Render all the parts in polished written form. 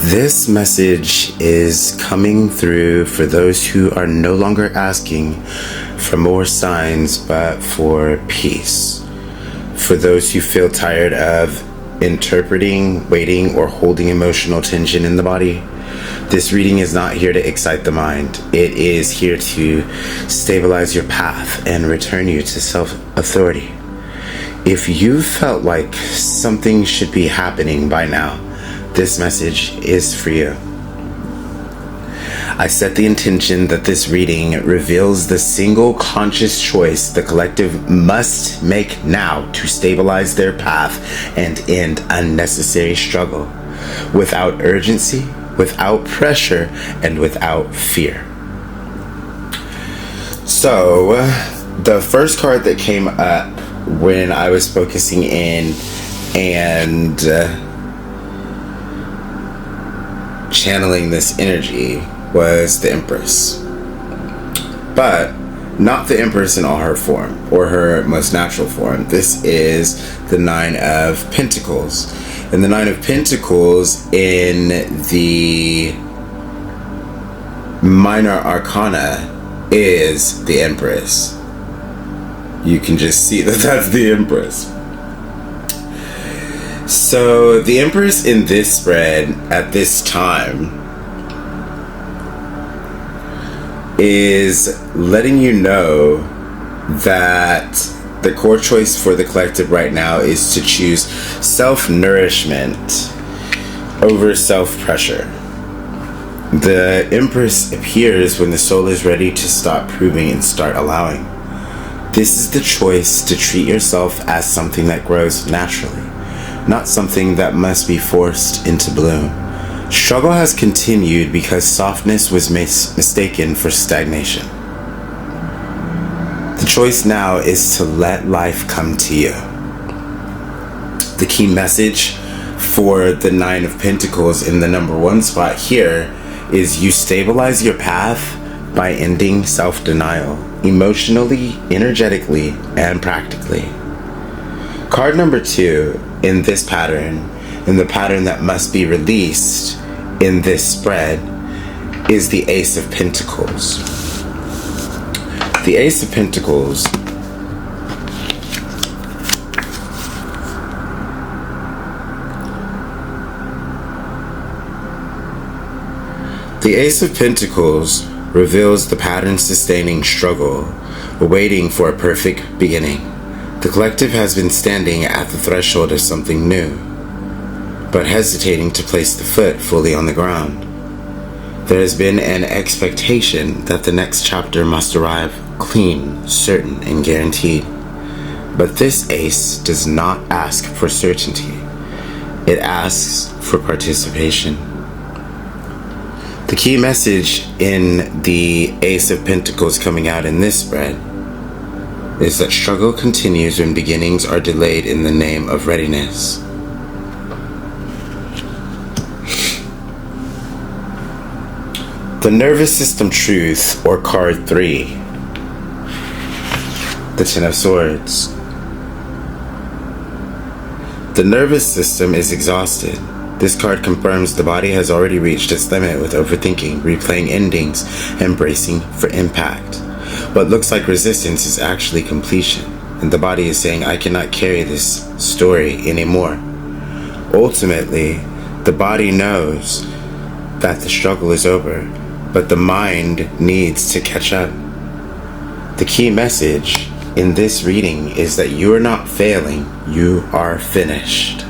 This message is coming through for those who are no longer asking for more signs, but for peace. For those who feel tired of interpreting, waiting, or holding emotional tension in the body, this reading is not here to excite the mind. It is here to stabilize your path and return you to self-authority. If you felt like something should be happening by now, this message is for you. I set the intention that this reading reveals the single conscious choice the collective must make now to stabilize their path and end unnecessary struggle, without urgency, without pressure, and without fear. So, the first card that came up when I was focusing in and channeling this energy was the Empress. But not the Empress in all her form or her most natural form. This is the Nine of Pentacles. And the Nine of Pentacles in the Minor Arcana is the Empress. You can just see that that's the Empress. So the Empress in this spread at this time is letting you know that the core choice for the collective right now is to choose self-nourishment over self-pressure. The Empress appears when the soul is ready to stop proving and start allowing. This is the choice to treat yourself as something that grows naturally, not something that must be forced into bloom. Struggle has continued because softness was mistaken for stagnation. The choice now is to let life come to you. The key message for the Nine of Pentacles in the number one spot here is you stabilize your path by ending self-denial, emotionally, energetically, and practically. Card number two in this pattern, in the pattern that must be released in this spread, is the Ace of Pentacles. The Ace of Pentacles reveals the pattern-sustaining struggle, waiting for a perfect beginning. The collective has been standing at the threshold of something new, but hesitating to place the foot fully on the ground. There has been an expectation that the next chapter must arrive clean, certain, and guaranteed. But this ace does not ask for certainty. It asks for participation. The key message in the Ace of Pentacles coming out in this spread is that struggle continues when beginnings are delayed in the name of readiness. The Nervous System Truth, or card 3, the Ten of Swords. The nervous system is exhausted. This card confirms the body has already reached its limit with overthinking, replaying endings, and bracing for impact. What looks like resistance is actually completion, and the body is saying, I cannot carry this story anymore. Ultimately, the body knows that the struggle is over, but the mind needs to catch up. The key message in this reading is that you are not failing, you are finished.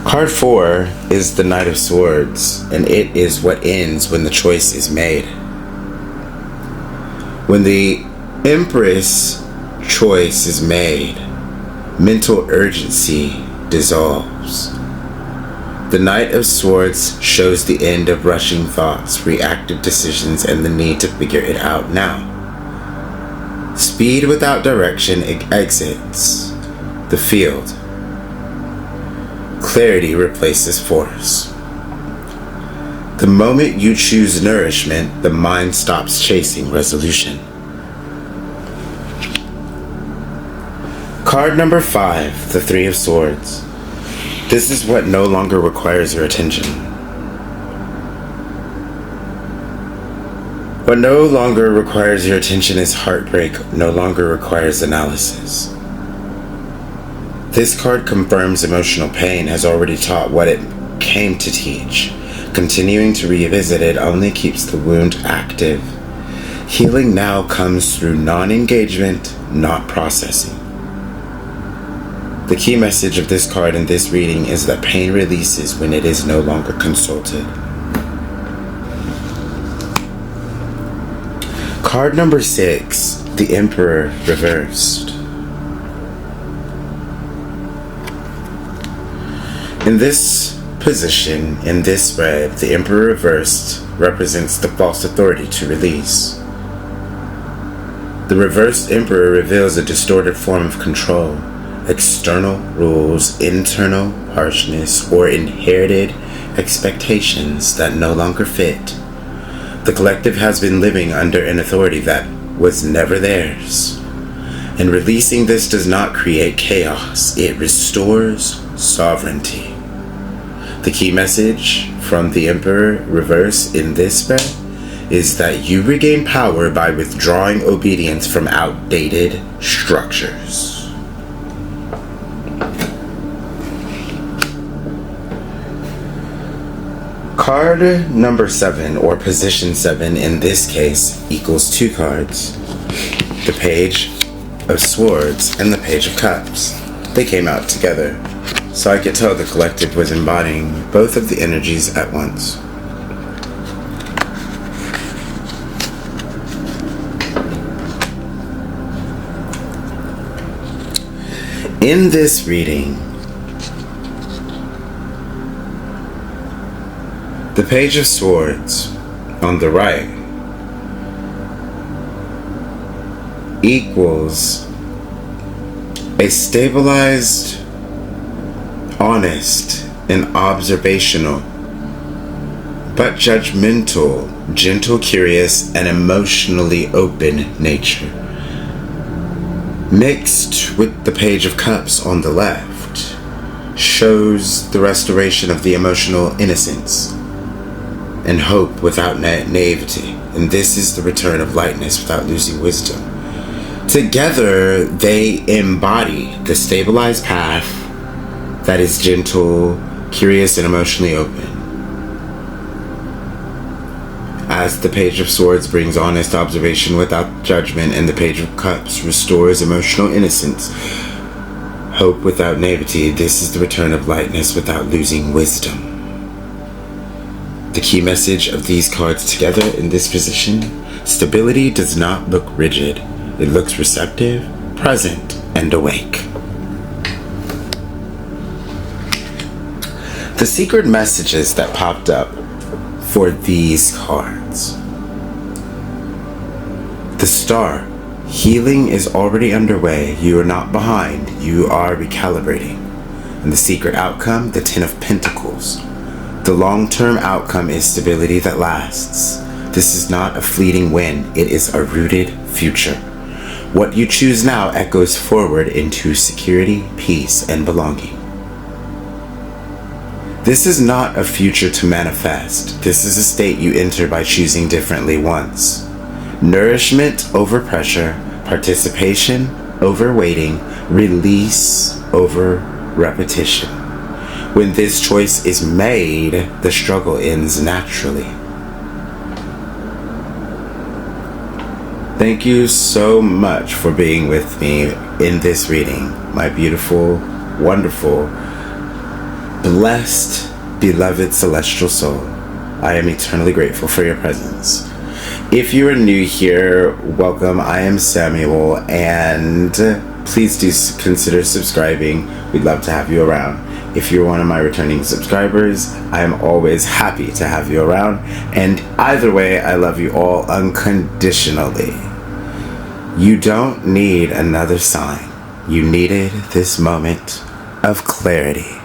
Card 4 is the Knight of Swords, and it is what ends when the choice is made. When the Empress choice is made, mental urgency dissolves. The Knight of Swords shows the end of rushing thoughts, reactive decisions, and the need to figure it out now. Speed without direction exits the field. Clarity replaces force. The moment you choose nourishment, the mind stops chasing resolution. Card number 5, the Three of Swords. This is what no longer requires your attention. What no longer requires your attention is heartbreak, no longer requires analysis. This card confirms emotional pain has already taught what it came to teach. Continuing to revisit it only keeps the wound active. Healing now comes through non-engagement, not processing. The key message of this card in this reading is that pain releases when it is no longer consulted. Card number 6, the Emperor reversed. In this position, in this spread, the Emperor reversed represents the false authority to release. The reversed Emperor reveals a distorted form of control, external rules, internal harshness, or inherited expectations that no longer fit. The collective has been living under an authority that was never theirs. And releasing this does not create chaos, it restores sovereignty. The key message from the Emperor reverse in this spread is that you regain power by withdrawing obedience from outdated structures. Card number 7, or position 7 in this case, equals 2 cards. The Page of Swords and the Page of Cups. They came out together, so I could tell the collective was embodying both of the energies at once. In this reading, the Page of Swords on the right equals a stabilized, honest, and observational, but judgmental, gentle, curious, and emotionally open nature. Mixed with the Page of Cups on the left shows the restoration of the emotional innocence and hope without naivety. And this is the return of lightness without losing wisdom. Together, they embody the stabilized path that is gentle, curious, and emotionally open. As the Page of Swords brings honest observation without judgment, and the Page of Cups restores emotional innocence, hope without naivety, this is the return of lightness without losing wisdom. The key message of these cards together in this position: stability does not look rigid. It looks receptive, present, and awake. The secret messages that popped up for these cards. The Star. Healing is already underway. You are not behind. You are recalibrating. And the secret outcome, the Ten of Pentacles. The long-term outcome is stability that lasts. This is not a fleeting win. It is a rooted future. What you choose now echoes forward into security, peace, and belonging. This is not a future to manifest. This is a state you enter by choosing differently once. Nourishment over pressure, participation over waiting, release over repetition. When this choice is made, the struggle ends naturally. Thank you so much for being with me in this reading, my beautiful, wonderful, blessed, beloved celestial soul. I am eternally grateful for your presence. If you are new here, welcome. I am Samuel, and please do consider subscribing. We'd love to have you around. If you're one of my returning subscribers, I am always happy to have you around. And either way, I love you all unconditionally. You don't need another sign. You needed this moment of clarity.